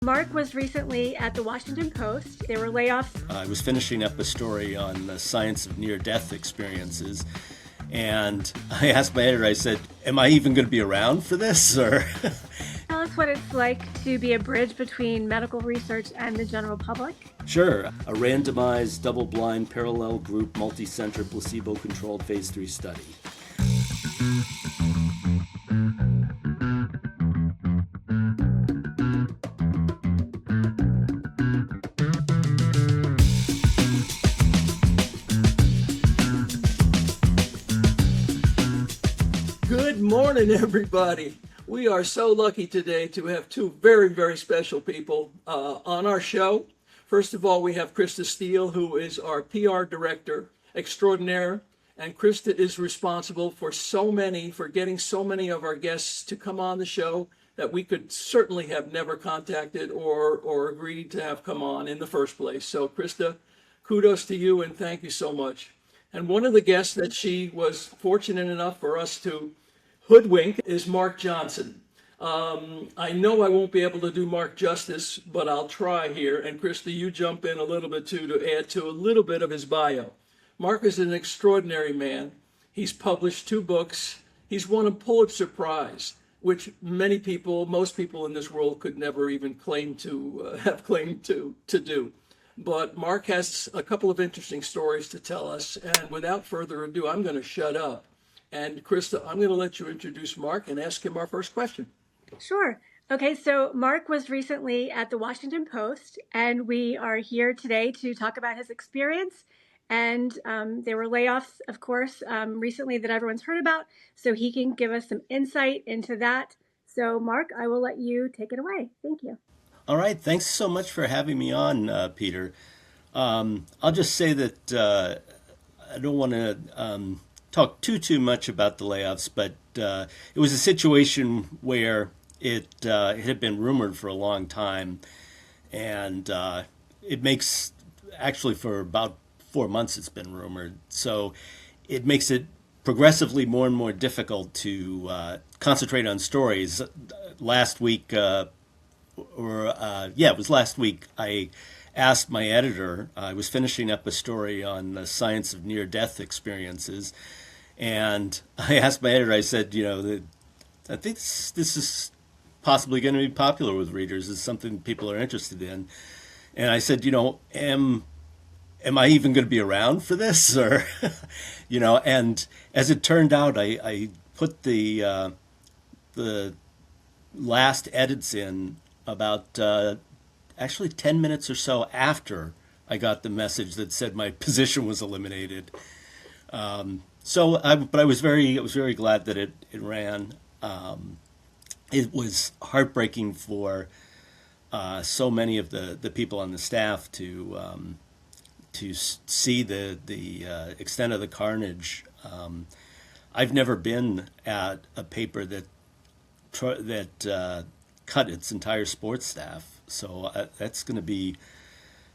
Mark was recently at the Washington Post. There were layoffs. I was finishing up a story on the science of near-death experiences, and I asked my editor, I said, am I even going to be around for this? Or Tell us what it's like to be a bridge between medical research and the general public. Sure. A randomized, double-blind, parallel group, multi-center, placebo-controlled phase 3 study. Good morning, everybody. We are so lucky today to have two very, very special people on our show. First of all, we have Krista Steele, who is our PR director extraordinaire. And Krista is responsible for getting so many of our guests to come on the show that we could certainly have never contacted or agreed to have come on in the first place. So Krista, kudos to you and thank you so much. And one of the guests that she was fortunate enough for us to hoodwink is Mark Johnson. I know I won't be able to do Mark justice, but I'll try here. And Krista, you jump in a little bit too to add to a little bit of his bio. Mark is an extraordinary man. He's published 2 books. He's won a Pulitzer Prize, which most people in this world could never even claim to do. But Mark has a couple of interesting stories to tell us. And without further ado, I'm going to shut up. And Krista, I'm going to let you introduce Mark and ask him our first question. Sure. Okay, so Mark was recently at the Washington Post, and we are here today to talk about his experience. And there were layoffs, of course, recently that everyone's heard about, so he can give us some insight into that. So Mark, I will let you take it away. Thank you. All right. Thanks so much for having me on, Peter. I'll just say that I don't want to talk too much about the layoffs, but it was a situation where it had been rumored for a long time, and it makes, actually for about 4 months it's been rumored, so it makes it progressively more and more difficult to concentrate on stories. Last week, it was last week, I asked my editor, I was finishing up a story on the science of near-death experiences, and I asked my editor, I said, I think this is possibly going to be popular with readers. It's something people are interested in. And I said, am I even going to be around for this? Or, and as it turned out, I put the last edits in about actually 10 minutes or so after I got the message that said my position was eliminated. But I was very glad that it ran. It was heartbreaking for so many of the people on the staff to see the extent of the carnage. I've never been at a paper that cut its entire sports staff, so that's going to be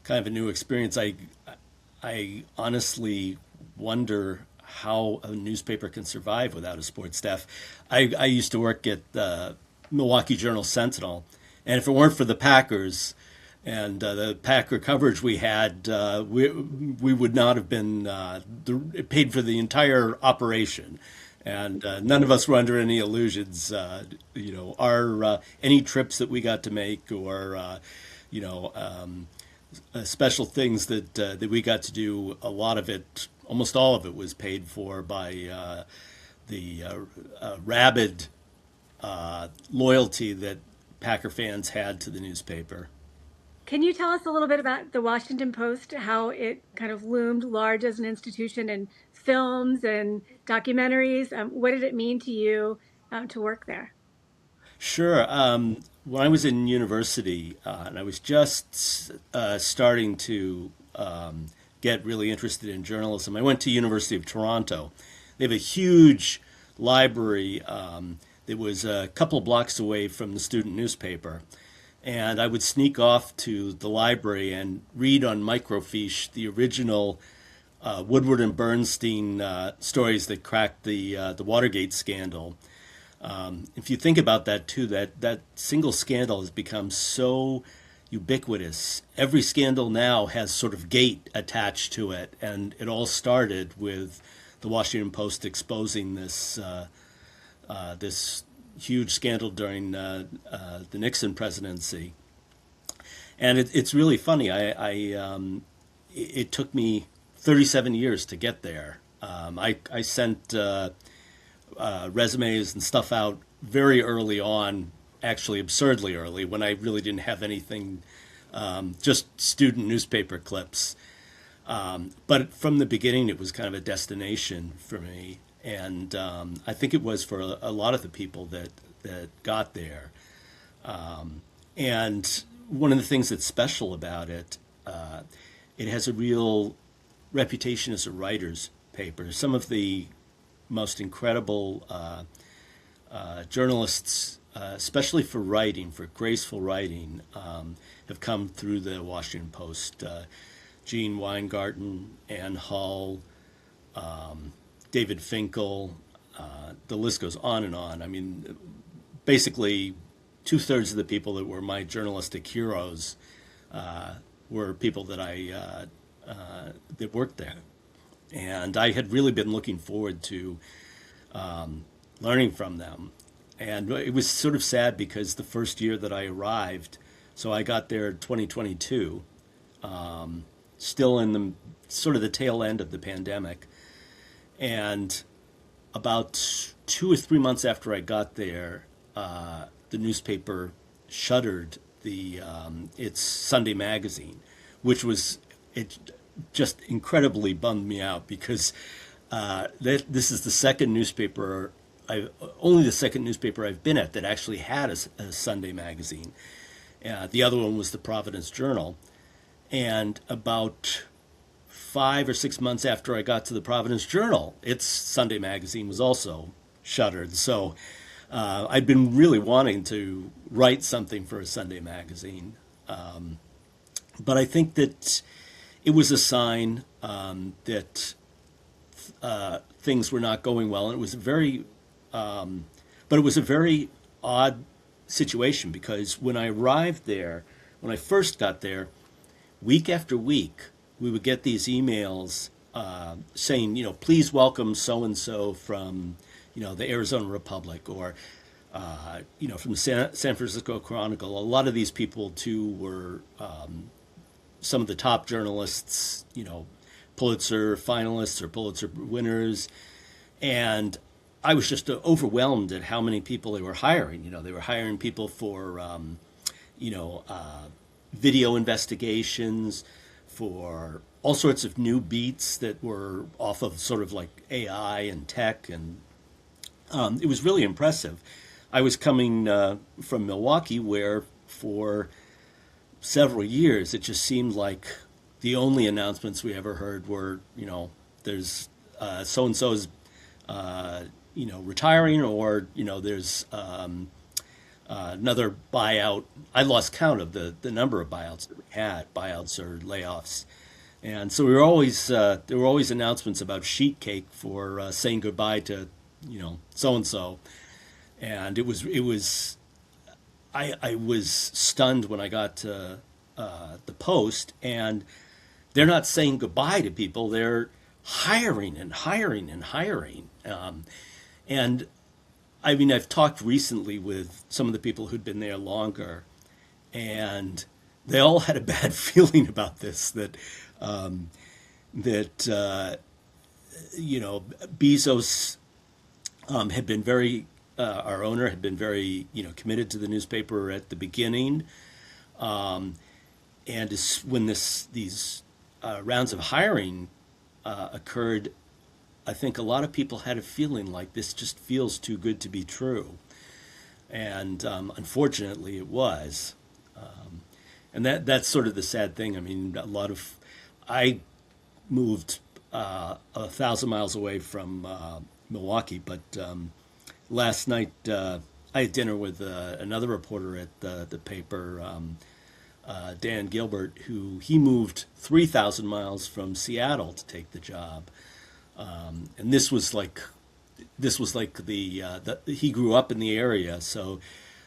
kind of a new experience. I honestly wonder how a newspaper can survive without a sports staff. I used to work at the Milwaukee Journal Sentinel, and if it weren't for the Packers and the Packer coverage we had, we would not have been paid for the entire operation. And none of us were under any illusions. Our any trips that we got to make, or special things that we got to do, a lot of it, almost all of it, was paid for by the rabid loyalty that Packer fans had to the newspaper. Can you tell us a little bit about the Washington Post, how it kind of loomed large as an institution in films and documentaries? What did it mean to you to work there? Sure. When I was in university, and I was just starting to get really interested in journalism, I went to University of Toronto. They have a huge library that was a couple blocks away from the student newspaper. And I would sneak off to the library and read on microfiche the original Woodward and Bernstein stories that cracked the Watergate scandal. If you think about that too, that single scandal has become so ubiquitous. Every scandal now has sort of gate attached to it, and it all started with the Washington Post exposing this huge scandal during the Nixon presidency. And it's really funny. It took me 37 years to get there. I sent resumes and stuff out very early on, actually absurdly early, when I really didn't have anything, just student newspaper clips. But from the beginning, it was kind of a destination for me. And I think it was for a lot of the people that got there. And one of the things that's special about it, it has a real reputation as a writer's paper. Some of the most incredible journalists, especially for writing, for graceful writing, have come through the Washington Post. Gene Weingarten, Ann Hull, David Finkel, the list goes on and on. I mean, basically, 2/3 of the people that were my journalistic heroes were people that that worked there. And I had really been looking forward to learning from them. And it was sort of sad because the first year that I arrived, so I got there in 2022, still in the sort of the tail end of the pandemic. And about 2 or 3 months after I got there, the newspaper shuttered its Sunday magazine, which was it just incredibly bummed me out because this is the second newspaper only the second newspaper I've been at that actually had a Sunday magazine. The other one was the Providence Journal, and about 5 or 6 months after I got to the Providence Journal, its Sunday magazine was also shuttered. So I'd been really wanting to write something for a Sunday magazine. But I think that it was a sign that things were not going well. And it was but it was a very odd situation because when I arrived there, when I first got there, week after week, we would get these emails saying, please welcome so-and-so from, the Arizona Republic or, from the San Francisco Chronicle. A lot of these people, too, were some of the top journalists, Pulitzer finalists or Pulitzer winners. And I was just overwhelmed at how many people they were hiring. They were hiring people for, video investigations, for all sorts of new beats that were off of sort of like AI and tech. And it was really impressive. I was coming from Milwaukee, where for several years it just seemed like the only announcements we ever heard were, there's so-and-so's, retiring, or, there's another buyout. I lost count of the number of buyouts that we had, buyouts or layoffs. And so we were always, there were always announcements about sheet cake for saying goodbye to, so-and-so. And I was stunned when I got to the Post, and they're not saying goodbye to people. They're hiring and hiring and hiring. And I mean, I've talked recently with some of the people who'd been there longer, and they all had a bad feeling about this, that Bezos had been very, our owner had been very, committed to the newspaper at the beginning. And when these rounds of hiring occurred, I think a lot of people had a feeling like this just feels too good to be true. And unfortunately, it was. And that's sort of the sad thing. I mean, I moved 1,000 miles away from Milwaukee, but last night I had dinner with another reporter at the paper, Dan Gilbert, he moved 3,000 miles from Seattle to take the job. And this was like this was like he grew up in the area, so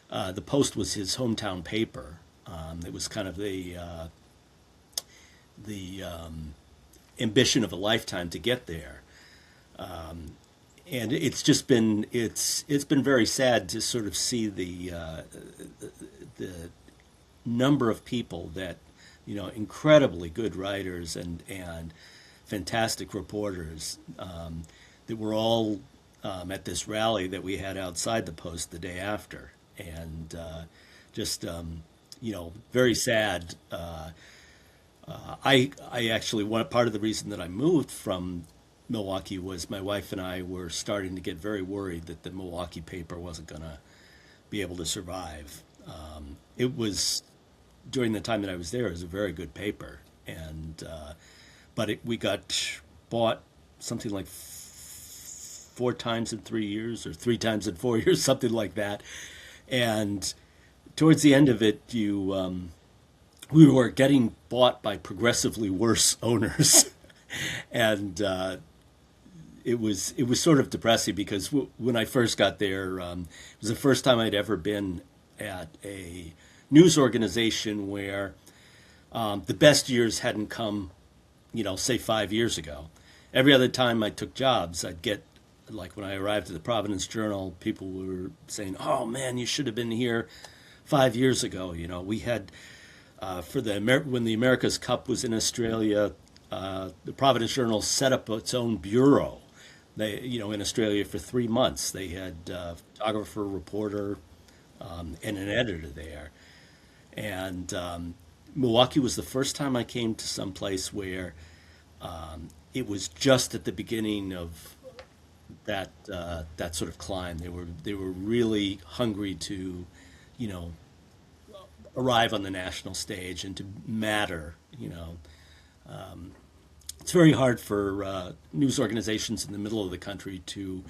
the Post was his hometown paper. It was kind of the ambition of a lifetime to get there. And it's been very sad to sort of see the number of people that, incredibly good writers and fantastic reporters, that were all at this rally that we had outside the Post the day after, and just very sad. I actually, one part of the reason that I moved from Milwaukee was my wife and I were starting to get very worried that the Milwaukee paper wasn't going to be able to survive. It was, during the time that I was there, it was a very good paper, and we got bought something like 4 times in 3 years, or 3 times in 4 years, something like that. And towards the end of it, we were getting bought by progressively worse owners, and it was sort of depressing because when I first got there, it was the first time I'd ever been at a news organization where the best years hadn't come, say 5 years ago. Every other time I took jobs, I'd get, like when I arrived at the Providence Journal, people were saying, "Oh man, you should have been here 5 years ago." We had when the America's Cup was in Australia, the Providence Journal set up its own bureau. They, in Australia for 3 months, they had a photographer, reporter, and an editor there. And Milwaukee was the first time I came to some place where it was just at the beginning of that sort of climb. They were really hungry to, arrive on the national stage and to matter. It's very hard for news organizations in the middle of the country to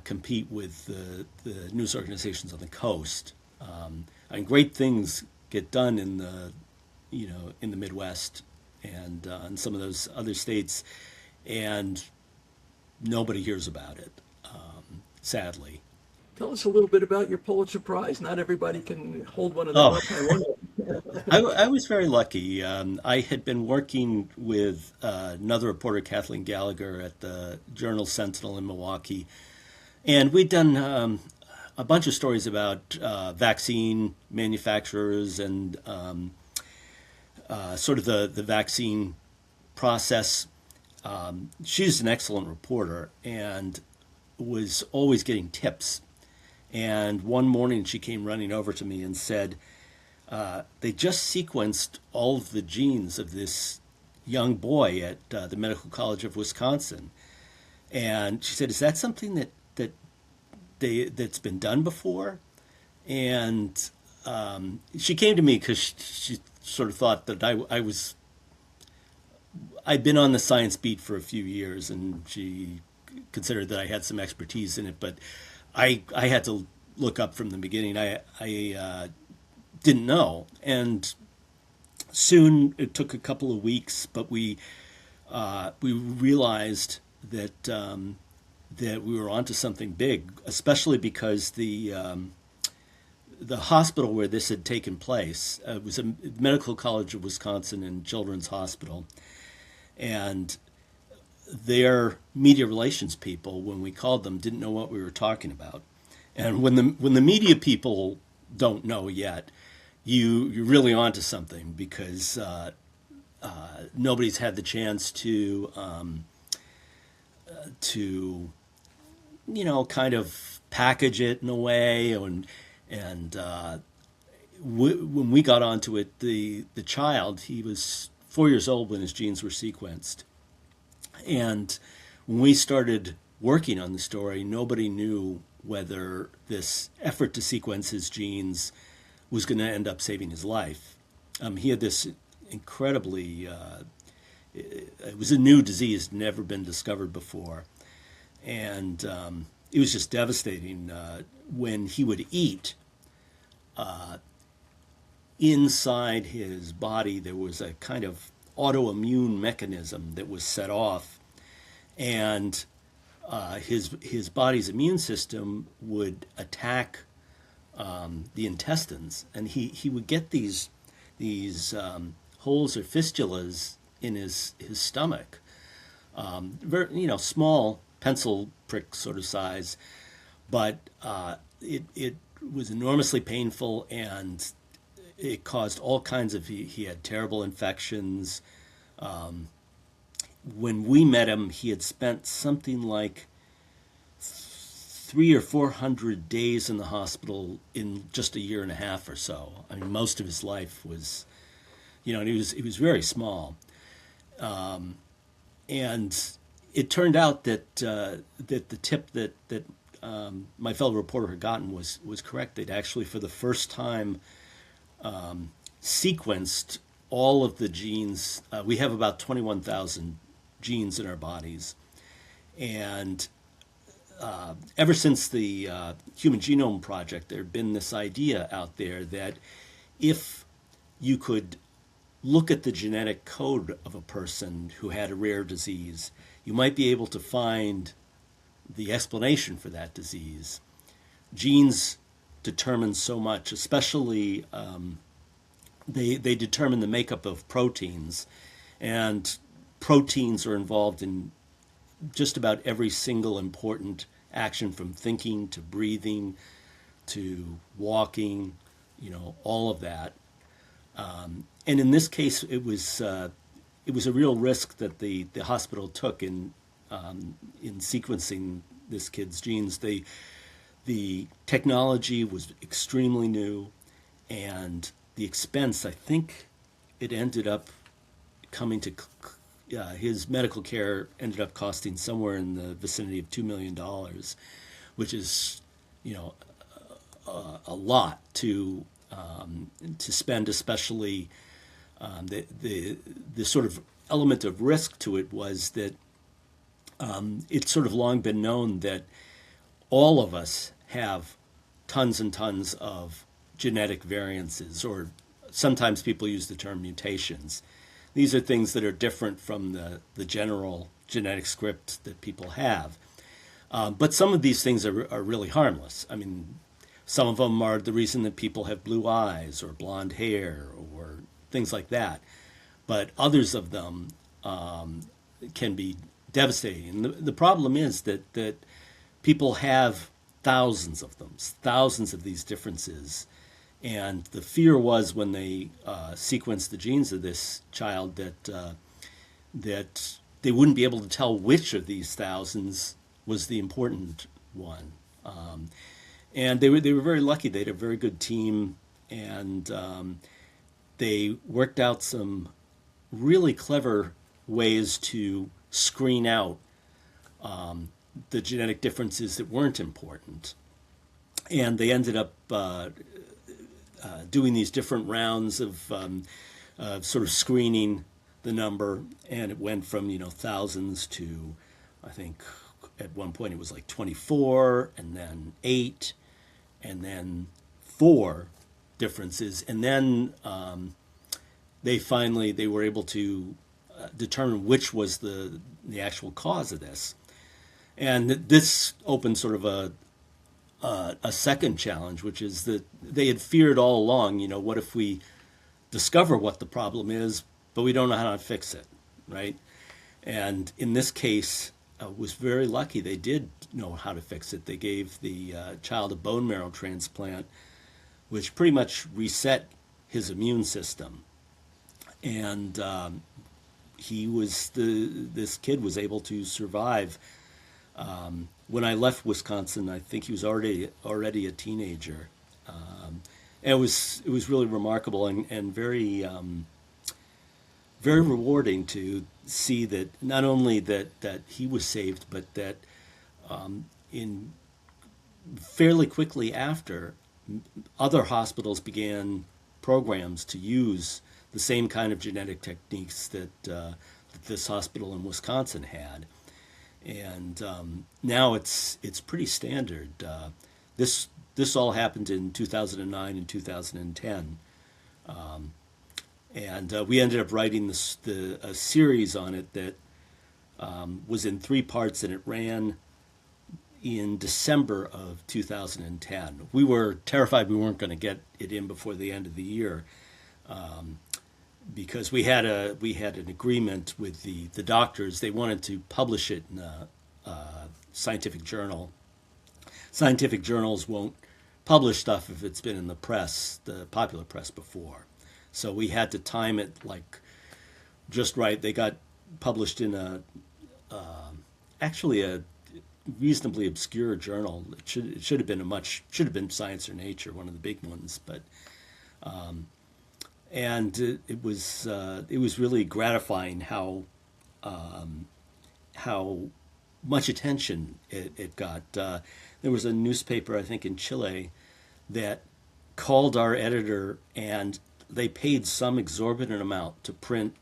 compete with the news organizations on the coast. Great things get done in the Midwest and in some of those other states, and nobody hears about it, sadly. Tell us a little bit about your Pulitzer Prize. Not everybody can hold one of them up. I wonder. I was very lucky. I had been working with another reporter, Kathleen Gallagher, at the Journal Sentinel in Milwaukee, and we'd done a bunch of stories about vaccine manufacturers and sort of the vaccine process. She's an excellent reporter and was always getting tips. And one morning she came running over to me and said, they just sequenced all of the genes of this young boy at the Medical College of Wisconsin. And she said, "Is that something that's been done before?" And she came to me because she sort of thought that I'd been on the science beat for a few years, and she considered that I had some expertise in it. But I had to look up from the beginning. I didn't know, and soon it took a couple of weeks, but we realized that that we were onto something big, especially because the hospital where this had taken place was a Medical College of Wisconsin and Children's Hospital, and their media relations people, when we called them, didn't know what we were talking about. And when the media people don't know yet, you're really onto something, because nobody's had the chance to kind of package it in a way. And when we got onto it, the child, he was 4 years old when his genes were sequenced. And when we started working on the story, nobody knew whether this effort to sequence his genes was going to end up saving his life. He had this incredibly, it was a new disease, never been discovered before. And it was just devastating. When he would eat, inside his body there was a kind of autoimmune mechanism that was set off, and his body's immune system would attack the intestines, and he would get these holes or fistulas in his stomach, very, small pencil prick sort of size, but it was enormously painful, and it caused all kinds of he had terrible infections. When we met him, he had spent something like 300 or 400 days in the hospital in just a year and a half or so. I mean, most of his life was, and he was very small, and it turned out that that the tip that my fellow reporter had gotten was correct. They'd actually, for the first time, sequenced all of the genes. We have about 21,000 genes in our bodies, and ever since the Human Genome Project, there had been this idea out there that if you could look at the genetic code of a person who had a rare disease, you might be able to find the explanation for that disease. Genes determine so much, especially they determine the makeup of proteins, and proteins are involved in just about every single important action, from thinking to breathing to walking, all of that. And in this case, it was a real risk that the hospital took in sequencing this kid's genes. The technology was extremely new, and the expense, I think it ended up coming to his medical care ended up costing somewhere in the vicinity of $2 million, which is, a lot to spend, especially the sort of element of risk to it was that it's sort of long been known that all of us have tons and tons of genetic variances, or sometimes people use the term mutations. These are things that are different from the general genetic script that people have. But some of these things are really harmless. I mean, some of them are the reason that people have blue eyes or blonde hair or things like that. But others of them can be devastating. The problem is that people have thousands of them, thousands of these differences. And the fear was, when they sequenced the genes of this child, that they wouldn't be able to tell which of these thousands was the important one. And they were very lucky. They had a very good team, and they worked out some really clever ways to screen out the genetic differences that weren't important. And they ended up doing these different rounds of sort of screening the number, and it went from thousands to, I think at one point it was like 24, and then 8, and then 4 differences, and then they were able to determine which was the actual cause of this. And this opened sort of a second challenge, which is that they had feared all along, what if we discover what the problem is, but we don't know how to fix it, right? And in this case, was very lucky. They did know how to fix it. They gave the child a bone marrow transplant, which pretty much reset his immune system. And this kid was able to survive. When I left Wisconsin, I think he was already a teenager. And it was really remarkable and very very rewarding to see that not only that he was saved, but that in fairly quickly after, other hospitals began programs to use the same kind of genetic techniques that this hospital in Wisconsin had. And now it's pretty standard. This all happened in 2009 and 2010, and we ended up writing a series on it that was in 3 parts, and it ran in December of 2010. We were terrified we weren't going to get it in before the end of the year, because we had an agreement with the doctors. They wanted to publish it in a scientific journal. Scientific journals won't publish stuff if it's been in the press, the popular press, before. So we had to time it like just right. They got published in actually a reasonably obscure journal. It should have been Science or Nature, one of the big ones, but and it was really gratifying how much attention it got. There was a newspaper, I think, in Chile that called our editor, and they paid some exorbitant amount to print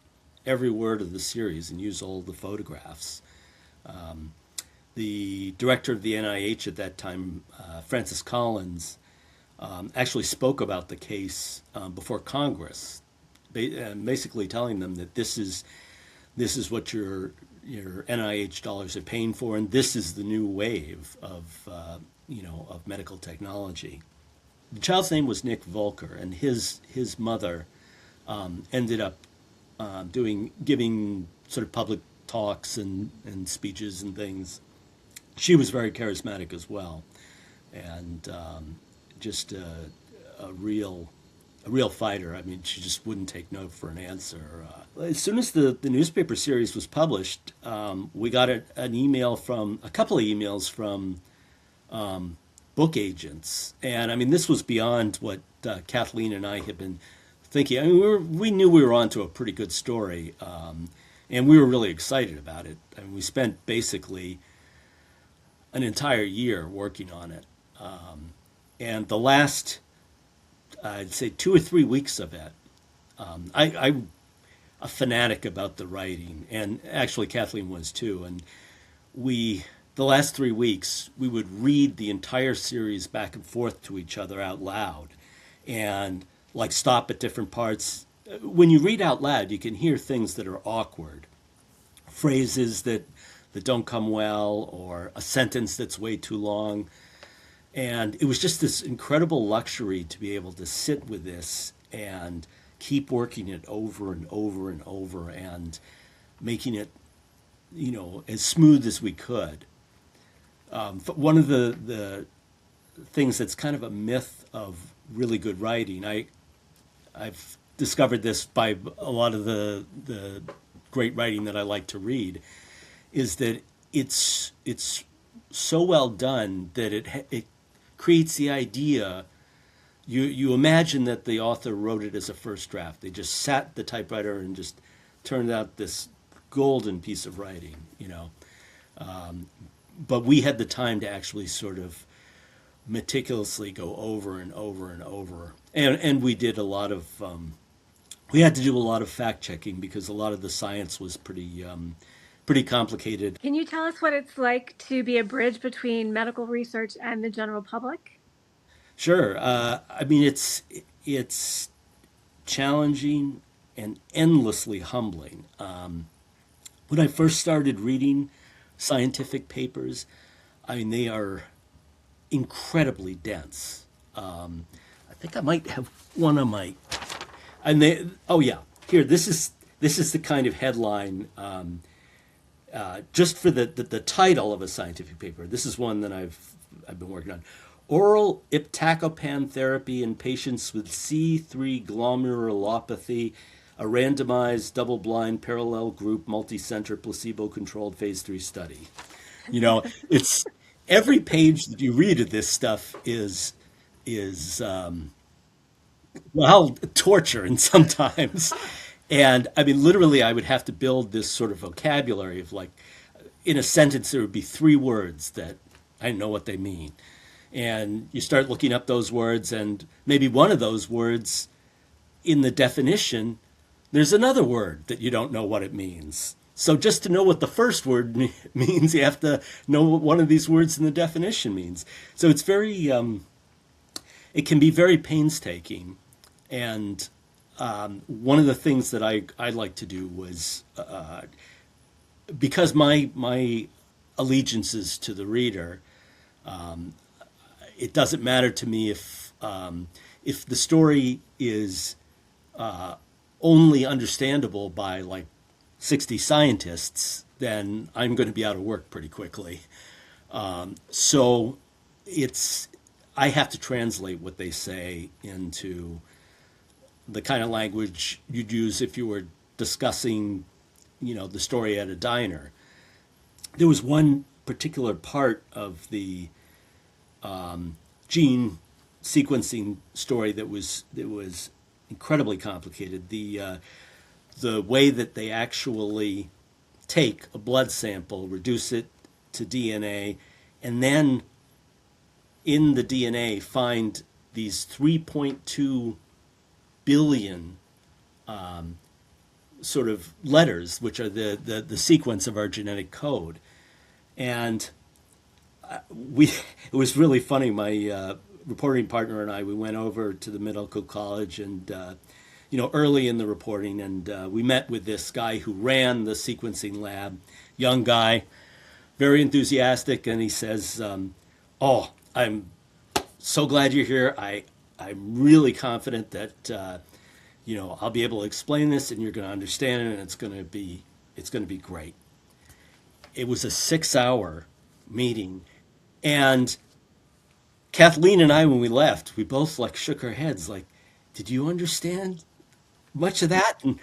every word of the series and use all the photographs. The director of the NIH at that time, Francis Collins, actually spoke about the case before Congress, basically telling them that this is what your NIH dollars are paying for, and this is the new wave of medical technology. The child's name was Nick Volker, and his mother ended up giving sort of public talks and speeches and things. She was very charismatic as well, and just a real fighter. I mean, she just wouldn't take no for an answer. As soon as the newspaper series was published, we got a couple of emails from book agents, and I mean, this was beyond what Kathleen and I had been thinking. I mean, we knew we were onto a pretty good story, and we were really excited about it. I mean, we spent basically an entire year working on it, and the last, I'd say, 2 or 3 weeks of it, I'm a fanatic about the writing, and actually Kathleen was too. And the last 3 weeks, we would read the entire series back and forth to each other out loud, and like stop at different parts. When you read out loud, you can hear things that are awkward, phrases that don't come well, or a sentence that's way too long. And it was just this incredible luxury to be able to sit with this and keep working it over and over and over and making it, as smooth as we could. One of the things that's kind of a myth of really good writing, I've discovered this by a lot of the great writing that I like to read, is that it's so well done that it creates the idea. You imagine that the author wrote it as a first draft. They just sat at the typewriter and just turned out this golden piece of writing, But we had the time to actually sort of meticulously go over and over and over. And we did a lot of, we had to do a lot of fact checking because a lot of the science was pretty complicated. Can you tell us what it's like to be a bridge between medical research and the general public? Sure. I mean, it's challenging and endlessly humbling. When I first started reading scientific papers, I mean, they are incredibly dense. I think I might have one on my, and they, oh yeah, here, this is the kind of headline, just for the title of a scientific paper. This is one that I've been working on. Oral iptacopan therapy in patients with C3 glomerulopathy, a randomized, double-blind, parallel group, multi-center, placebo-controlled phase 3 study. It's every page that you read of this stuff is torture, and sometimes. And I mean, literally, I would have to build this sort of vocabulary of, like, in a sentence, there would be 3 words that I didn't know what they mean. And you start looking up those words, and maybe one of those words in the definition, there's another word that you don't know what it means. So just to know what the first word means, you have to know what one of these words in the definition means. So it's very, it can be very painstaking. And one of the things that I like to do was, because my allegiance is to the reader, It doesn't matter to me if the story is only understandable by like 60 scientists, then I'm going to be out of work pretty quickly. So it's I have to translate what they say into the kind of language you'd use if you were discussing, the story at a diner. There was one particular part of the gene sequencing story that was incredibly complicated. The way that they actually take a blood sample, reduce it to DNA, and then in the DNA find these 3.2 billion sort of letters, which are the sequence of our genetic code. And it was really funny. My reporting partner and I, we went over to the medical college and, early in the reporting, and we met with this guy who ran the sequencing lab, young guy, very enthusiastic, and he says, "Oh, I'm so glad you're here. I'm really confident that I'll be able to explain this, and you're going to understand it, and it's going to be great." It was a 6-hour meeting, and Kathleen and I, when we left, we both like shook our heads, like, "Did you understand much of that?" And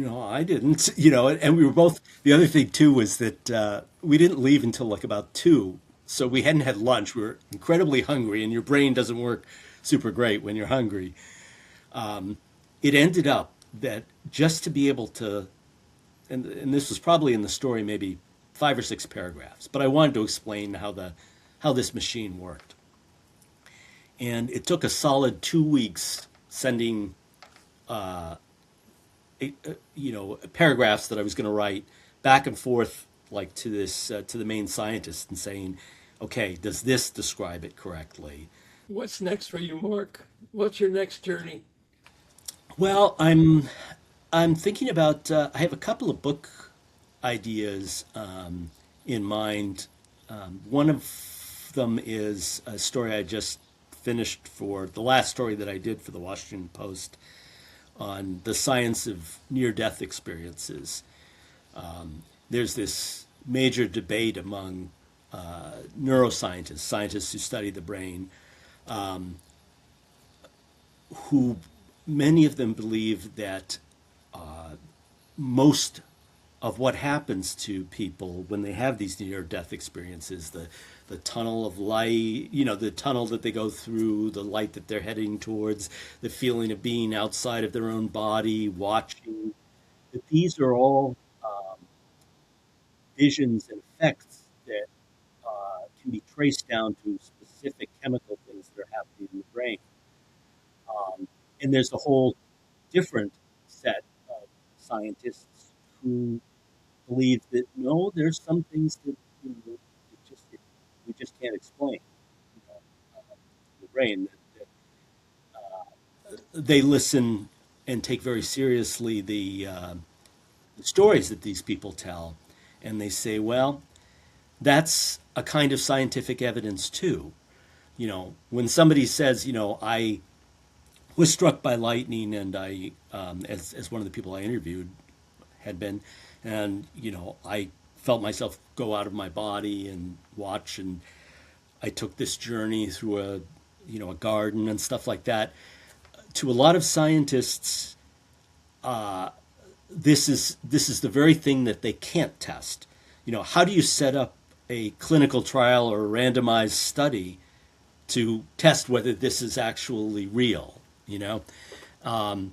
I didn't. And we were both. The other thing too was that we didn't leave until like about 2, so we hadn't had lunch. We were incredibly hungry, and your brain doesn't work super great when you're hungry. It ended up that just to be able to, and this was probably in the story, maybe 5 or 6 paragraphs, but I wanted to explain how this machine worked. And it took a solid 2 weeks sending paragraphs that I was going to write back and forth, like to this to the main scientist, and saying, "Okay, does this describe it correctly?" What's next for you, Mark? What's your next journey? Well, I'm thinking about. I have a couple of book ideas in mind. One of them is a story I just finished for the last story that I did for the Washington Post on the science of near-death experiences. There's this major debate among neuroscientists, scientists who study the brain, who many of them believe that most of what happens to people when they have these near-death experiences, the tunnel of light, the tunnel that they go through, the light that they're heading towards, the feeling of being outside of their own body, watching, that these are all visions and effects that can be traced down to specific chemical things that are happening in the brain. And there's a whole different set of scientists who believe that no, there's some things that we just can't explain. The brain. They listen and take very seriously the stories that these people tell, and they say, well, that's a kind of scientific evidence too. When somebody says, I was struck by lightning, and I, as one of the people I interviewed had been, and I felt myself go out of my body and watch, and I took this journey through a garden and stuff like that. To a lot of scientists, this is the very thing that they can't test. How do you set up a clinical trial or a randomized study to test whether this is actually real? And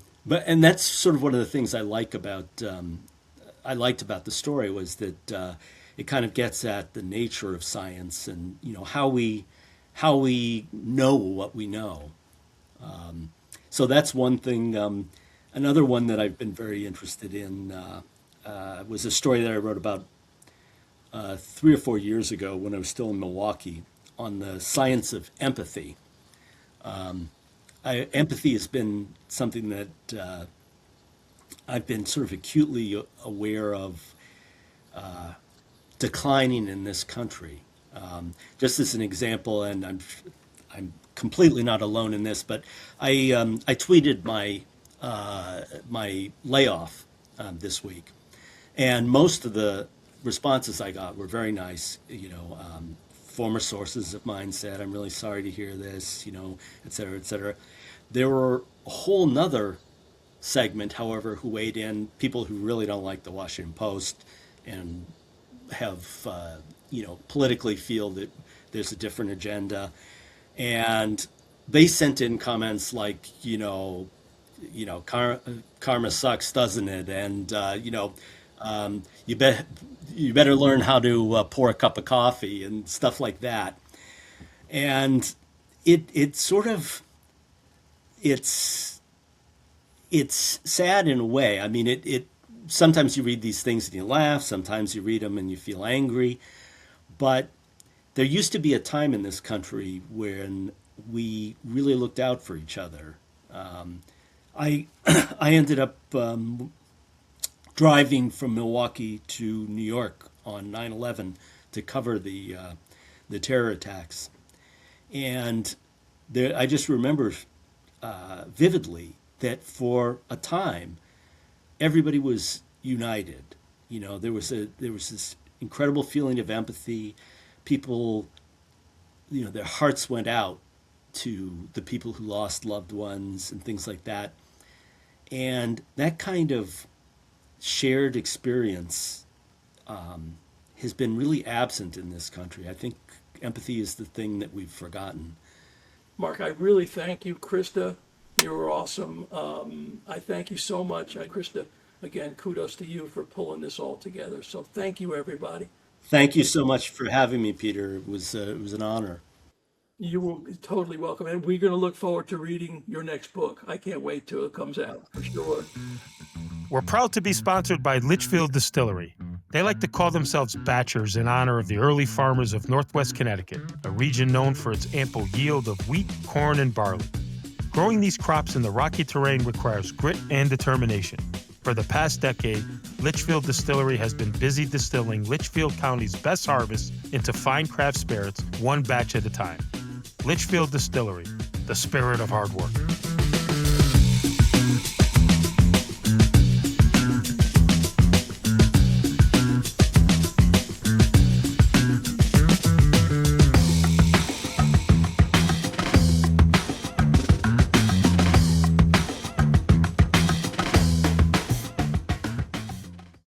that's sort of one of the things I liked about the story, was that it kind of gets at the nature of science and how we know what we know. So that's one thing. Another one that I've been very interested in was a story that I wrote about 3 or 4 years ago when I was still in Milwaukee, on the science of empathy. Empathy has been something that I've been sort of acutely aware of declining in this country. Just as an example, and I'm completely not alone in this, but I tweeted my layoff this week, and most of the responses I got were very nice. Former sources of mine said, "I'm really sorry to hear this," et cetera, et cetera. There were a whole nother segment, however, who weighed in, people who really don't like the Washington Post and have, politically feel that there's a different agenda. And they sent in comments like, karma sucks, doesn't it? And, you better learn how to pour a cup of coffee and stuff like that. And it sort of, it's sad in a way. I mean, it sometimes you read these things and you laugh, sometimes you read them and you feel angry. But there used to be a time in this country when we really looked out for each other. I I ended up driving from Milwaukee to New York on 9/11 to cover the terror attacks, and I just remember vividly that for a time everybody was united. There was this incredible feeling of empathy. People, their hearts went out to the people who lost loved ones and things like that. And that kind of shared experience has been really absent in this country. I think empathy is the thing that we've forgotten. Mark, I really thank you. Krista, you were awesome. I thank you so much. Krista, again, kudos to you for pulling this all together. So thank you, everybody. Thank you so much for having me, Peter. It was an honor. You will be totally welcome. And we're going to look forward to reading your next book. I can't wait till it comes out, for sure. We're proud to be sponsored by Litchfield Distillery. They like to call themselves Batchers in honor of the early farmers of Northwest Connecticut, a region known for its ample yield of wheat, corn, and barley. Growing these crops in the rocky terrain requires grit and determination. For the past decade, Litchfield Distillery has been busy distilling Litchfield County's best harvest into fine craft spirits, one batch at a time. Litchfield Distillery, the spirit of hard work.